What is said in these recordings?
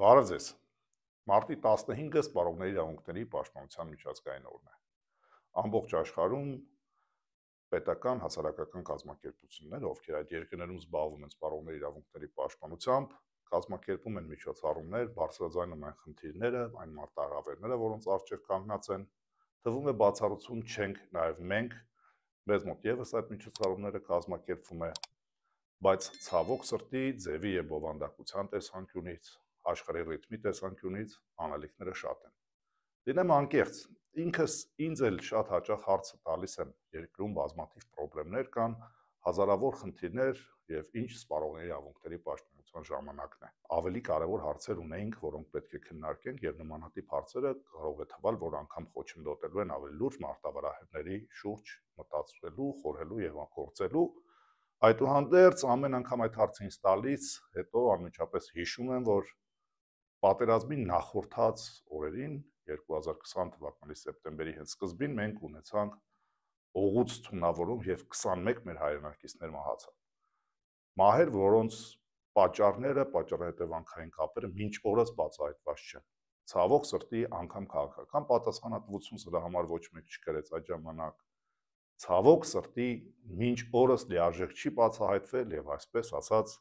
Բարև ձեզ։ Մարտի 15-ը Սպառողների իրավունքների պաշտպանության միջազգային օրն է։ Ամբողջ աշխարհում պետական հասարակական կազմակերպությունները, ովքեր այդ երկրներում զբաղվում են սպառողների իրավունքների պաշտպանությամբ, կազմակերպում են միջոցառումներ, բարձրաձայնում են խնդիրները, այն մարտահրավերները, որոնց առջև կանգնած են, թվում է բացառություն չենք նաև մենք, մեզ մոտ եւս այդ միջոցառումները կազմակերպվում է, բայց ցավոք սրտի ձևի եւ բովանդակության տեսանկյունից աշխարհի ռիթմի տեսանկյունից անալիքները շատ են։ Լինեմ անկեղծ, ինքս ինձ էլ շատ հաճախ հարցը տալիս եմ երկրում բազմաթիվ խնդիրներ կան, հազարավոր խնդիրներ եւ ինչ սպառողների իրավունքների պաշտպանության ժամանակն է։ Ավելի կարևոր հարցեր ունեինք, որոնք պետք է քննարկենք եւ նմանատիպ հարցերը կարող է թվալ, որ անգամ խոչընդոտելու են ավելի լուրջ մարտավարահների շուրջ մտածելու, խորհելու եւ անկործելու։ Այդուհանդերձ ամեն անգամ այդ հարցը ինձ տալիս, հետո անմիջապես հիշում եմ, որ պատերազմի նախորդած օրերին 2020 թվականի սեպտեմբերի հենց սկզբին մենք ունեցանք օղուց թունավորում եւ 21 մեր հայրենակիցներ մահացան։ Մահեր, որոնց պատճառները, պատճառահետևանքային կապերը մինչ օրս բացահայտված չեն։ Ցավոք սրտի անգամ քաղաքական պատասխանատվություն սրա համար ոչ մեկ չկրեց այդ ժամանակ։ Ցավոք սրտի մինչ օրս լիարժեք չի բացահայտվել եւ այսպես ասած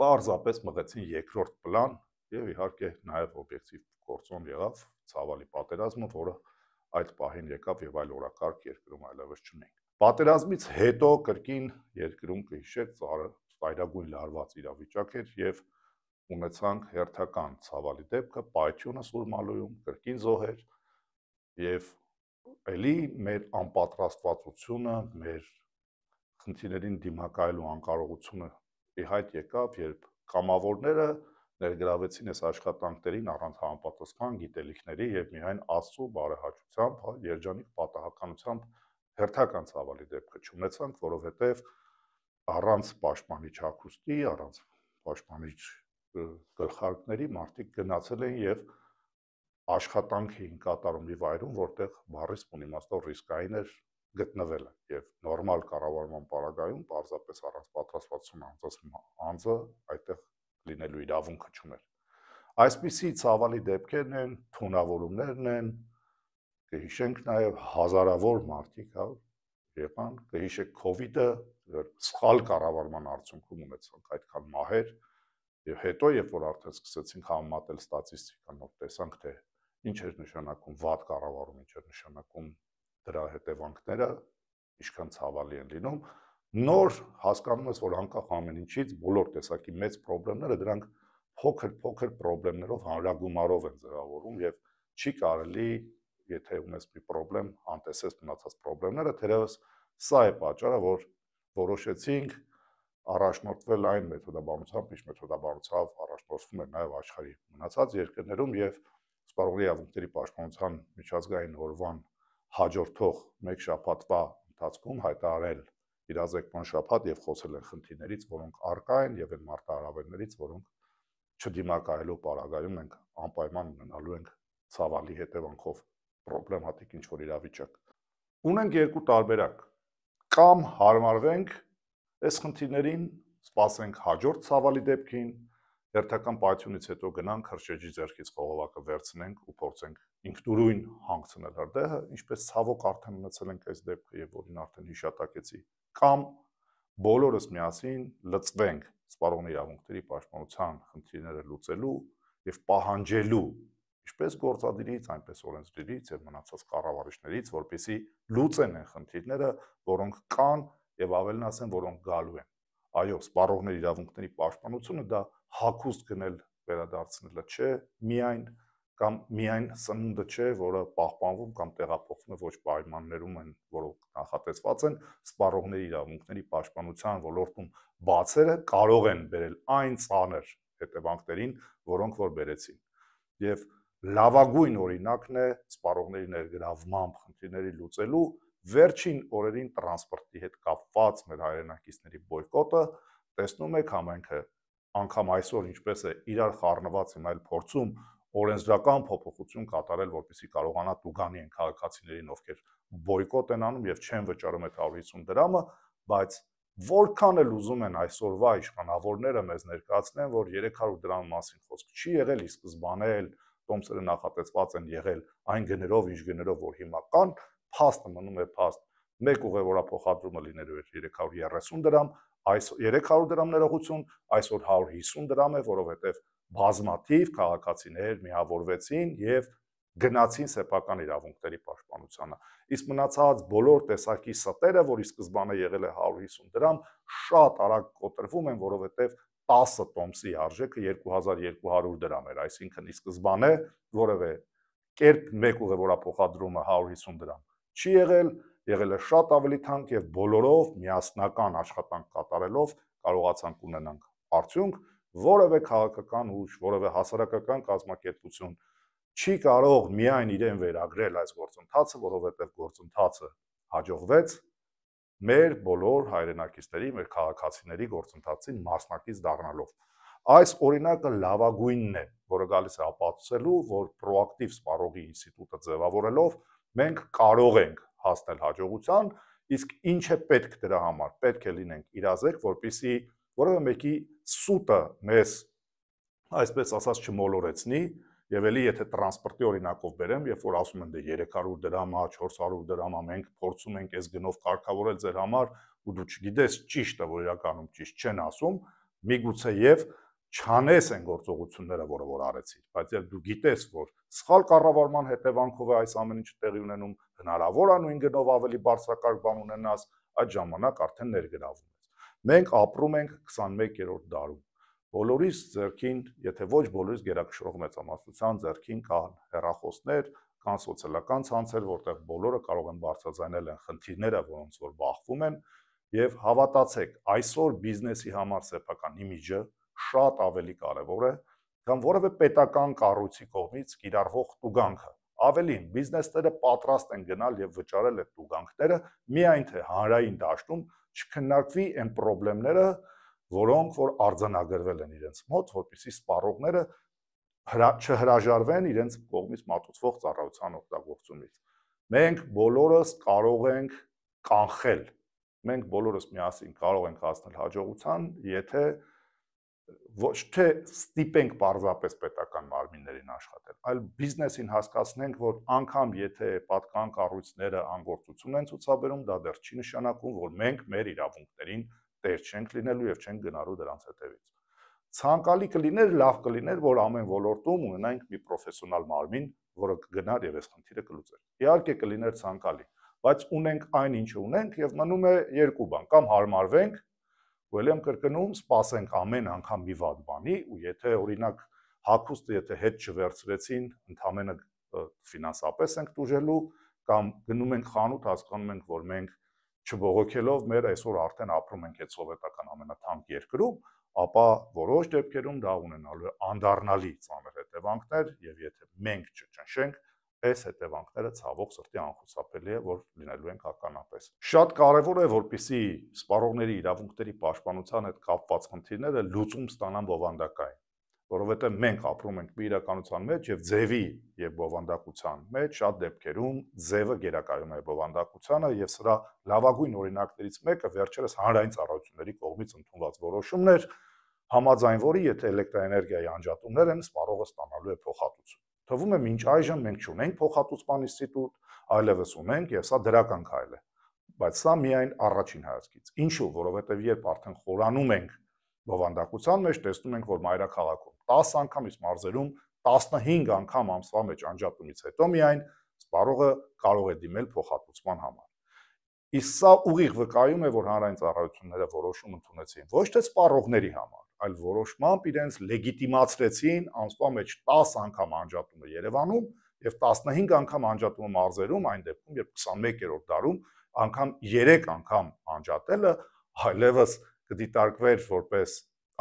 պարզապես մղեցին երկրորդ պլան եւ իհարկե նաեւ օբյեկտիվ գործոն եղավ ցավալի պատերազմը, որը այդ պահին եկավ եւ այլ օրակարգ երկրում այլևս չունենք։ Պատերազմից հետո կրկին երկրում կհիշեք ծայրագույն լարված իրավիճակ էր եւ ունեցանք հերթական ցավալի դեպքը Պայթյունը Սուրմալույում, կրկին զոհեր եւ էլի մեր անպատրաստվածությունը, մեր խնդիրներին դիմակայելու անկարողությունը ի հայտ եկավ, երբ կամավորները ներգրավեցին այս աշխատանքներին առանց համապատասխան գիտելիքների եւ միայն Աստծո բարեհաճությամբ, երջանիկ պատահականությամբ հերթական ցավալի դեպքը չունեցանք, որովհետեւ առանց պաշտպանիչ հագուստի, առանց պաշտպանիչ գլխարկների մարդիկ գնացել են եւ աշխատանք էին կատարում մի վայրում, որտեղ բառից բուն իմաստով ռիսկային էր գտնվելը եւ նորմալ կառավարման պարագայում պարզապես առանց պատրաստվածություն անձը այդտեղ լինելու իրավունքը չուներ։ Այսպիսի ցավալի դեպքերն են, թունավորումներն են, կհիշենք նաև հազարավոր մարդիկ եղան, կհիշեք COVID-ը, սխալ կառավարման արդյունքում ունեցանք այդքան մահեր, եւ հետո երբ որ արդեն սկսեցինք համեմատել ստատիստիկան, տեսանք թե ինչ էր նշանակում վատ կառավարում, ինչ էր նշանակում դրա հետևանքները, ինչքան ցավալի են լինում, նոր հասկանում ես, որ անկախ ամեն ինչից բոլոր տեսակի մեծ խնդիրները դրանք փոքր խնդիրներով հանրագումարով են ձևավորվում եւ չի կարելի, եթե ունես մի խնդրեմ, անտեսես մնացած խնդիրները, թերևս սա է պատճառը, որ որոշեցինք առաջնորդվել այն մեթոդաբանությամբ, ինչ մեթոդաբանությամբ առաջնորդվում է նաեւ աշխարհի մնացած երկրներում եւ սպառողների իրավունքների պաշտպանության միջազգային օրվան հաջորդող մեկ շաբաթվա ընթացքում հայտարարել իրազեկման շաբաթ եւ խոսել են խնդիրներից, որոնք առկա են եւ այն մարտահրավերներից, որոնք չդիմակայելու պարագայում մենք անպայման ունենալու ենք ցավալի հետևանքով պրոբլեմատիկ ինչ-որ իրավիճակ։ Ունենք երկու տարբերակ, կամ հարմարվենք այս խնդիրներին, սպասենք հաջորդ ցավալի դեպքին, հերթական պայթյունից հետո գնանք հրշեջի ձեռքից խողովակը վերցնենք ու փորձենք ինքնուրույն հանգցնել հրդեհը, ինչպես ցավոք արդեն ունեցել ենք այս դեպքը եւ որին արդեն հիշատակեցի, կամ բոլորս միասին լծվենք սպառողների իրավունքների պաշտպանության խնդիրները լուծելու եւ պահանջելու ինչպես գործադիրից, այնպես օրենսդիրից եւ մնացած կառավարիչներից, որպեսզի լուծեն այն խնդիրները, որոնք կան եւ ավելին ասեմ, որոնք գալու են։ Այո, սպառողների իրավունքների պաշտպանությունը դա հագուստ գնել վերադարձնելը չէ, միայն սնունդը չէ, որը պահպանվում կամ տեղափոխվում է ոչ պայմաններում են, որոնք նախատեսված են սպառողների իրավունքների պաշտպանության ոլորտում բացերը կարող են բերել այն ծանր հետևանքներին, որոնք որ բերեցին։ Եվ լավագույն օրինակն է սպառողների ներգրավմամբ խնդիրների լուծելու վերջին օրերին տրանսպորտի հետ կապված մեր հայրենակիցների բոյկոտը, տեսնում եք համայնքը անգամ այսօր ինչպես է իրար խառնված իմ այլ փորձում օրենսդրական փոփոխություն կատարել, որպեսզի կարողանա տուգանի են քաղաքացիներին, ովքեր բոյկոտ են անում եւ չեն վճարում այդ 150 դրամը, բայց որքան էլ ուզում են այսօրվա իշխանավորները մեզ ներկայացնեն, որ 300 դրամ մասին խոսք չի եղել, ի սկզբանե էլ տոմսերը նախատեսված են եղել այն գներով, ինչ գներով, որ հիմա կան, փաստը մնում է փաստ։ Մեկ ուղևորափոխադրումը լինելու էր 330 դրամ, այսօր 300 դրամ ներողություն, այսօր 150 դրամ է, որովհետև բազմաթիվ քաղաքացիներ միավորվեցին եւ գնացին սեփական իրավունքների պաշտպանությանը։ Իսկ մնացած բոլոր տեսակի ստերը, որի սկզբանե եղել է 150 դրամ, շատ արագ կոտրվում են, որովհետև 10 տոմսի արժեքը 2200 դրամ էր, այսինքն ի սկզբանե որևէ կերպ մեկ ուղևորափոխադրումը 150 դրամ չի եղել է շատ ավելի թանկ եւ բոլորով միասնական աշխատանք կատարելով կարողացանք ունենանք արդյունք, որևէ քաղաքական ուժ, որևէ հասարակական կազմակերպություն չի կարող միայն իրեն վերագրել այս գործընթացը, որովհետև գործընթացը հաջողվեց մեր բոլոր հայրենակիցների, մեր քաղաքացիների գործընթացին մասնակից դառնալով։ Այս օրինակը լավագույնն է, որը գալիս է ապացուցելու, որ պրոակտիվ սպառողի ինստիտուտը ձևավորելով մենք կարող ենք հասնել հաջողության, իսկ ինչ է պետք դրա համար։ Պետք է լինենք իրազեկ, որպեսզի որևէ մեկի սուտը մեզ այսպես ասած չմոլորեցնի, եւ էլի եթե տրանսպորտի օրինակով բերեմ, երբ որ ասում են դե 300 դրամ, 400 դրամ, մենք փորձում ենք այս գնով կարգավորել ձեր համար, ու դու չգիտես ճիշտը, որ իրականում ճիշտ չեն ասում, միգուցե եւ չանես այն գործողությունները, որը որ արեցիր, բայց երբ դու գիտես, որ սխալ կառավարման հետևանքով է այս ամեն ինչը տեղի ունենում, հնարավոր է նույն գնով ավելի բարձրակարգ բան ունենաս, այդ ժամանակ արդեն ներգրավում ես։ Մենք ապրում ենք 21-րդ դարում։ Բոլորիս ձեռքին, եթե ոչ բոլորիս գերակշռող մեծամասնության ձեռքին կան հեռախոսներ, կան սոցիալական ցանցեր, որտեղ բոլորը կարող են բարձրաձայնել այն խնդիրները, որոնց որ բախվում են, եւ հավատացեք, այսօր բիզնեսի համար սեփական իմիջը շատ ավելի կարևոր է, քան որևէ պետական կառույցի կողմից կիրառվող տուգանքը։ Ավելին, բիզնեսները պատրաստ են գնալ եւ վճարել այդ տուգանքները, միայն թե հանրային դաշտում չքննարկվի այն խնդիրները, որոնք որ արձանագրվել են իրենց մոտ, որպեսզի սպառողները չհրաժարվեն իրենց կողմից մատուցվող ծառայության օգտագործումից։ Մենք բոլորս կարող ենք կանխել, մենք բոլորս միասին կարող ենք հասնել հաջողության, եթե ոչ թե ստիպենք պարզապես պետական մարմիններին աշխատել, այլ բիզնեսին հասկացնենք, որ անգամ եթե պատկան կառույցները անգործություն են ցուցաբերում, դա դեռ չի նշանակում, որ մենք մեր իրավունքներին տեր չենք լինելու եւ չենք գնալու դրանց հետևից։ Ցանկալի կլիներ, լավ կլիներ, որ ամեն ոլորտում ունենանք մի պրոֆեսիոնալ մարմին, որը կգնար եւ այս խնդիրը կլուծեր։ Իհարկե կլիներ ցանկալի, բայց ունենք այն ինչը ունենք եւ մնում է երկու բան, կամ հարմարվենք, ու ելեմ կրկնում, սպասենք ամեն անգամ մի վատ բանի, ու եթե օրինակ հագուստը եթե հետ չվերցրեցին, ընդհանրապես ֆինանսապես ենք տուժելու, կամ գնում ենք խանութ, հասկանում ենք, որ մենք չբողոքելով մեր այսօր արդեն ապրում ենք այդ սովետական ամենաթանկ երկրում, ապա որոշ դեպքերում դա ունենալու է անդառնալի ծանր հետևանքներ եւ եթե մենք չճնշենք, այս հետևանքները ցավոք սրտի անխուսափելի է, որ լինելու են ականապես։ Շատ կարևոր է, որպեսզի սպառողների իրավունքների պաշտպանության հետ կապված խնդիրները լուծում ստանան բովանդակային, որովհետև մենք ապրում ենք մի իրականության մեջ եւ ձևի եւ բովանդակության մեջ շատ դեպքերում ձևը գերակայում է բովանդակությանը եւ սրա լավագույն օրինակներից մեկը վերջերս հանրային ծառայությունների կողմից ընդունված որոշումն էր, համաձայն որի եթե էլեկտրաէներգիայի անջատումներ են, սպառողը ստանալու է փոխհատուցում։ Թվում է մինչ այժմ մենք չունենք փոխհատուցման ինստիտուտ, այլևս ունենք եւ սա դրական քայլ է, բայց սա միայն առաջին հայացքից։ Ինչու, որովհետեւ երբ արդեն խորանում ենք բովանդակության մեջ, տեսնում ենք, որ մայրաքաղաքում 10 անգամ, իսկ մարզերում 15 անգամ ամսվա մեջ անջատումից հետո միայն սպառողը կարող է դիմել փոխհատուցման համար։ Իսկ սա ուղիղ վկայում է, որ հանրային ծառայությունները որոշում ընդունեցին ոչ թե սպառողների համար, այլ որոշմամբ իրենց լեգիտիմացրեցին ամսվա մեջ 10 անգամ անջատումը Երևանում եւ 15 անգամ անջատումը մարզերում, այն դեպքում, երբ 21-րդ դարում անգամ 3 անգամ անջատելը այլևս կդիտարկվեր որպես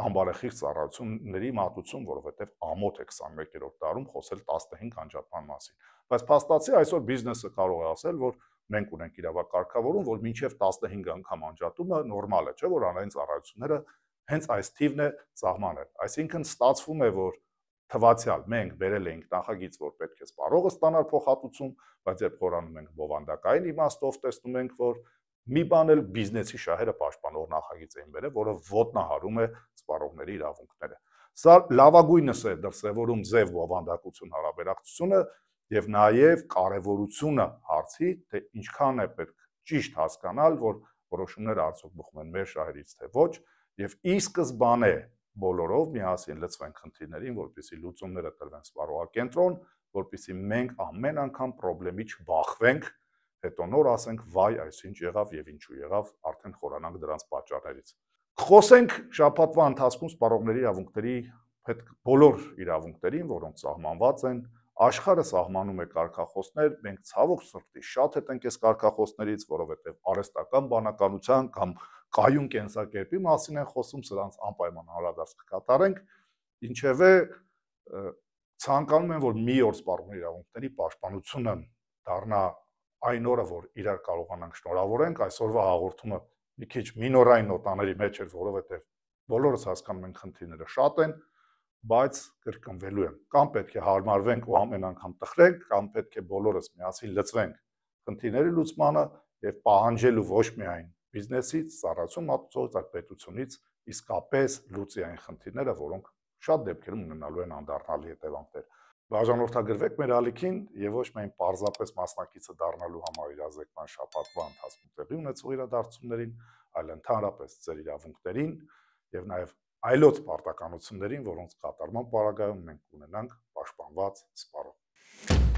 անբարեխիղճ ծառայությունների մատուցում, որովհետև ամոթ է 21-րդ դարում խոսել 15 անջատման մասին։ Բայց փաստացի այսօր բիզնեսը կարող է ասել, որ մենք ունենք իրավակարգավորում, որ մինչև 15 անգամ անջատումը նորմալ է, չէ՞ որ հանրային ծառայությունները հենց այս թիվն է սահմանել։ Այսինքն ստացվում է, որ թվացial մենք բերել էինք նախագիծ, որ պետք է սպառողը ստանալ փոխհատուցում, բայց երբ խորանում ենք բովանդակային իմաստով, տեսնում ենք, որ Մի բան էլ բիզնեսի շահերը պաշտպանող նախագիծ էին բերել, որը ոտնահարում է սպառողների իրավունքները։ Սա լավագույնս է դրսևորում ձև բովանդակություն հարաբերակցությունը եւ նաեւ կարեւորությունը հարցի, թե ինչքան է պետք ճիշտ հասկանալ, որ որոշումները արդյոք բխում են մեր շահերից թե ոչ, եւ ի սկզբանե բոլորով միասին լծվեն խնդիրներին, որպեսզի լուծումները տրվեն սպառողակենտրոն, որպեսզի մենք ամեն անգամ խնդրի չբախվենք, հետո նոր ասենք վայ, այսինչ եղավ եւ ինչու եղավ, արդեն խորանանք դրանց պատճառներից։ Խոսենք շաբաթվա ընթացքում սպառողների իրավունքների հետ բոլոր իրավունքներին, որոնք սահմանված են, աշխարհը սահմանում է կարգախոսներ, մենք ցավոք սրտի շատ հետ ենք այս կարգախոսներից, որովհետեւ արհեստական բանականության կամ կայուն կենսակերպի մասին են խոսում, սրանց անպայման հարադարձ կկատարենք, ինչևէ ցանկանում եմ, որ մի օր սպառողների իրավունքների պաշտպանությունը դառնա այն օրը, որ իրար կարողանանք շնորհավորենք, այսօրվա հաղորդումը մի քիչ մինորային նոտաների մեջ էր, որովհետև բոլորս հասկանում ենք խնդիրները շատ են, բայց կրկնվելու եմ, կամ պետք է հարմարվենք ու ամեն անգամ տխրենք, կամ պետք է բոլորս միասին լծվենք խնդիրների լուծմանը եւ պահանջելու ոչ միայն բիզնեսից, ծառայություն մատուցողից, այլ պետությունից իսկապես լուծի այն խնդիրները, որոնք շատ դեպքերում ունենալու են անդառնալի հետևանքներ։ Բաժանորդագրվեք մեր ալիքին եւ ոչ միայն պարզապես մասնակիցը դառնալու համար իրազեկման շաբաթվա ընթացքում տեղի ունեցող իրադարձություններին, այլ ընդհանրապես ձեր իրավունքներին եւ նաեւ այլոց պարտականություններին, որոնց կատարման պարագայում մենք ունենանք պաշտպանված սպառող։